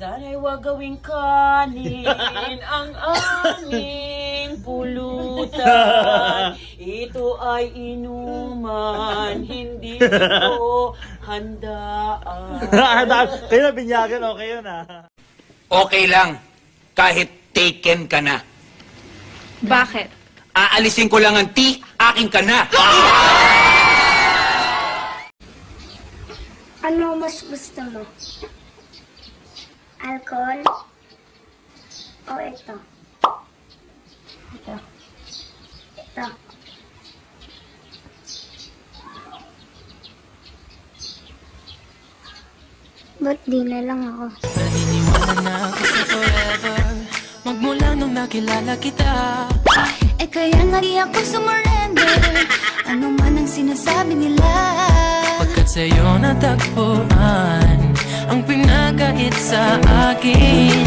Sana'y wag gawing kanin ang aming pulutan. Ito ay inuman, hindi ito handaan. Kayo na binyagan, okay yun Okay lang, kahit taken ka na. Bakit? Aalisin ko lang ang T, akin ka na. Ano mas gusto mo? Alcohol? O ito? Ito. Ito. Ba't di na lang ako? Naniniwala na ako sa forever Magmula nung nakilala kita Kaya nga di ako sumurrender Ano man ang sinasabi nila Pagkat sa'yo natagpuan Ang pinagkait sa akin